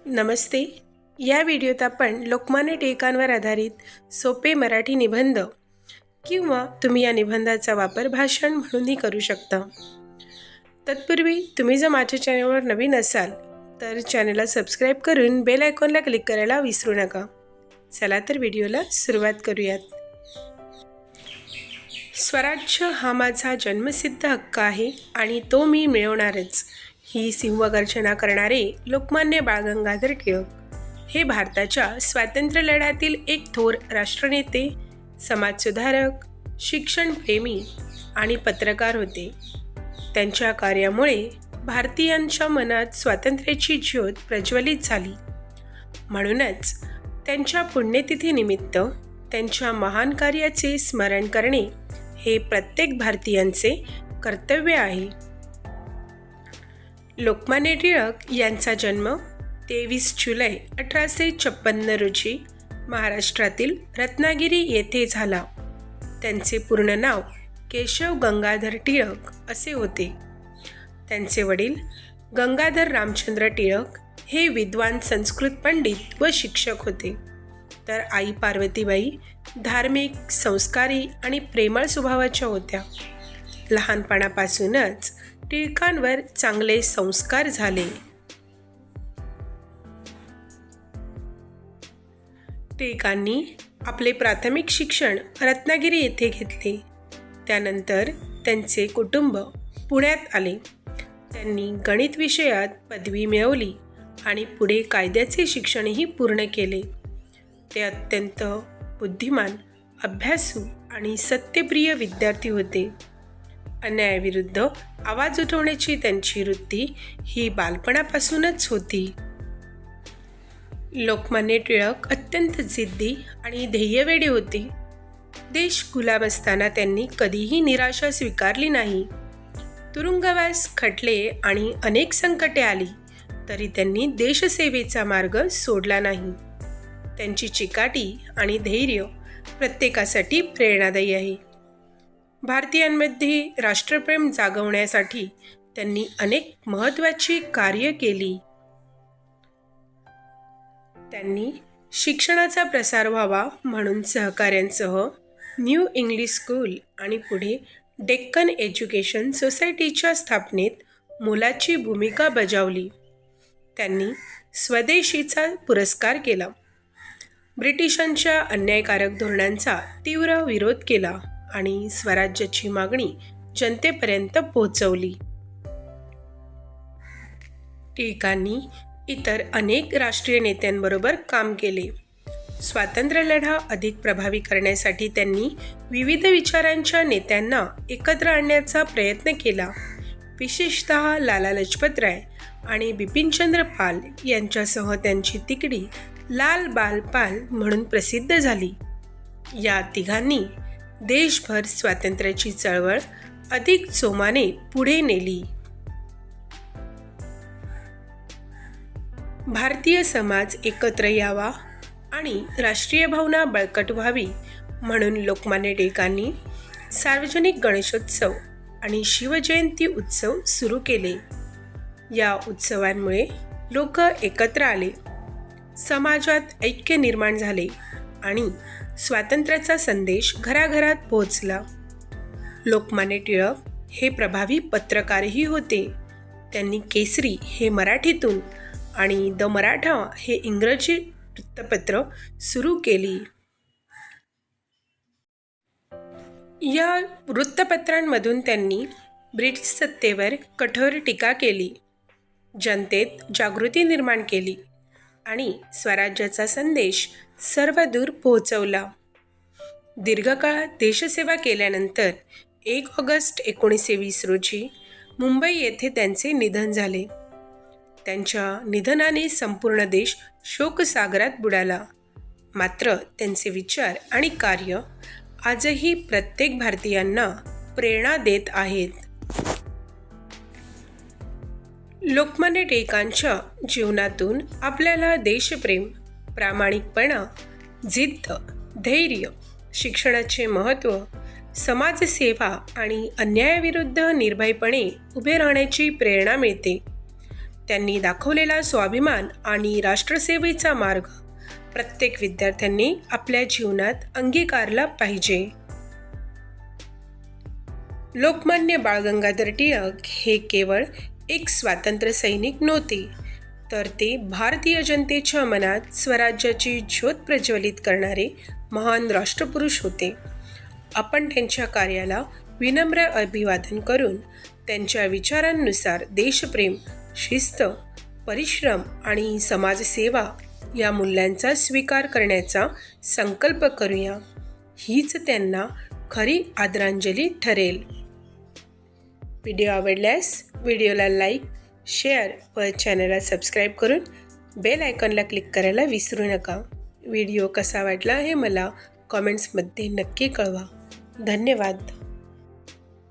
नमस्ते. या व्हिडिओत आपण लोकमान्य टिळकांवर आधारित सोपे मराठी निबंध किंवा तुम्ही या निबंधाचा वापर भाषण म्हणूनही करू शकता. तत्पूर्वी तुम्ही जर माझ्या चॅनलवर नवीन असाल तर चॅनलला सबस्क्राईब करून बेल आयकॉनला क्लिक करायला विसरू नका. चला तर व्हिडिओला सुरुवात करूयात. स्वराज्य हा माझा जन्मसिद्ध हक्क आहे आणि तो मी मिळवणारच, ही सिंहगर्जना करणारे लोकमान्य बाळ गंगाधर टिळक हे भारताच्या स्वातंत्र्य लढ्यातील एक थोर राष्ट्रनेते, समाजसुधारक, शिक्षणप्रेमी आणि पत्रकार होते. त्यांच्या कार्यामुळे भारतीयांच्या मनात स्वातंत्र्याची ज्योत प्रज्वलित झाली. म्हणूनच त्यांच्या पुण्यतिथीनिमित्त त्यांच्या महान कार्याचे स्मरण करणे हे प्रत्येक भारतीयांचे कर्तव्य आहे. लोकमान्य टिळक यांचा जन्म 23 जुलै 1856 रोजी महाराष्ट्रातील रत्नागिरी येथे झाला. त्यांचे पूर्ण नाव केशव गंगाधर टिळक असे होते. त्यांचे वडील गंगाधर रामचंद्र टिळक हे विद्वान संस्कृत पंडित व शिक्षक होते, तर आई पार्वतीबाई धार्मिक, संस्कारी आणि प्रेमळ स्वभावाच्या होत्या. लहानपणापासूनच टिळकांवर चांगले संस्कार झाले. टिळकांनी आपले प्राथमिक शिक्षण रत्नागिरी येथे घेतले. त्यानंतर त्यांचे कुटुंब पुण्यात आले. त्यांनी गणित विषयात पदवी मिळवली आणि पुढे कायद्याचे शिक्षणही पूर्ण केले. ते अत्यंत बुद्धिमान, अभ्यासू आणि सत्यप्रिय विद्यार्थी होते. अन्यायाविरुद्ध आवाज उठवण्याची त्यांची वृत्ती ही बालपणापासूनच होती. लोकमान्य टिळक अत्यंत जिद्दी आणि ध्येयवेडे होते. देश गुलाम असताना त्यांनी कधीही निराशा स्वीकारली नाही. तुरुंगवास, खटले आणि अनेक संकटे आली तरी त्यांनी देशसेवेचा मार्ग सोडला नाही. त्यांची चिकाटी आणि धैर्य प्रत्येकासाठी प्रेरणादायी आहे. भारतीयांमध्ये राष्ट्रप्रेम जागवण्यासाठी त्यांनी अनेक महत्त्वाची कार्य केली. त्यांनी शिक्षणाचा प्रसार व्हावा म्हणून सहकाऱ्यांसह न्यू इंग्लिश स्कूल आणि पुढे डेक्कन एज्युकेशन सोसायटीच्या स्थापनेत मोलाची भूमिका बजावली. त्यांनी स्वदेशीचा पुरस्कार केला. ब्रिटिशांच्या अन्यायकारक धोरणांचा तीव्र विरोध केला आणि स्वराज्याची मागणी जनतेपर्यंत पोहोचवली. टिळकांनी इतर अनेक राष्ट्रीय नेत्यांबरोबर काम केले. स्वातंत्र्य लढा अधिक प्रभावी करण्यासाठी त्यांनी विविध विचारांच्या नेत्यांना एकत्र आणण्याचा प्रयत्न केला. विशेषतः लाला लजपतराय आणि बिपिनचंद्र पाल यांच्यासह त्यांची तिकडी लाल बाल पाल म्हणून प्रसिद्ध झाली. या तिघांनी देशभर स्वातंत्र्याची चळवळ अधिक जोमाने पुढे नेली. भारतीय समाज एकत्र यावा आणि राष्ट्रीय भावना बळकट व्हावी म्हणून लोकमान्य टिळकांनी सार्वजनिक गणेशोत्सव आणि शिवजयंती उत्सव सुरू केले. या उत्सवांमुळे लोक एकत्र आले, समाजात ऐक्य निर्माण झाले आणि स्वातंत्र्याचा संदेश घराघरात पोहोचला. लोकमान्य टिळक हे प्रभावी पत्रकारही होते. त्यांनी केसरी हे मराठीतून आणि द मराठा हे इंग्रजी वृत्तपत्र सुरू केली. या वृत्तपत्रांमधून त्यांनी ब्रिटिश सत्तेवर कठोर टीका केली, जनतेत जागृती निर्माण केली आणि स्वराज्याचा संदेश सर्वदूर पोहोचवला. दीर्घकाळ देशसेवा केल्यानंतर 1 ऑगस्ट 1920 रोजी मुंबई येथे त्यांचे निधन झाले. त्यांच्या निधनाने संपूर्ण देश शोकसागरात बुडाला. मात्र त्यांचे विचार आणि कार्य आजही प्रत्येक भारतीयांना प्रेरणा देत आहेत. लोकमान्य टिळकांच्या जीवनातून आपल्याला देशप्रेम, प्रामाणिकपणा, जिद्द, धैर्य, शिक्षणाचे महत्त्व, समाजसेवा आणि अन्यायाविरुद्ध निर्भयपणे उभे राहण्याची प्रेरणा मिळते. त्यांनी दाखवलेला स्वाभिमान आणि राष्ट्रसेवेचा मार्ग प्रत्येक विद्यार्थ्यांनी आपल्या जीवनात अंगीकारला पाहिजे. लोकमान्य बाळ गंगाधर टिळक हे केवळ एक स्वातंत्र्य सैनिक नव्हते, तर ते भारतीय जनतेच्या मनात स्वराज्याची ज्योत प्रज्वलित करणारे महान राष्ट्रपुरुष होते. आपण त्यांच्या कार्याला विनम्र अभिवादन करून त्यांच्या विचारांनुसार देशप्रेम, शिस्त, परिश्रम आणि समाजसेवा या मूल्यांचा स्वीकार करण्याचा संकल्प करूया. हीच त्यांना खरी आदरांजली ठरेल. व्हिडिओ आवडल्यास व्हिडिओला लाईक, शेअर व चॅनलला सबस्क्राईब करून बेल आयकॉनला क्लिक करायला विसरू नका. व्हिडिओ कसा वाटला हे मला कॉमेंट्समध्ये नक्की कळवा. धन्यवाद.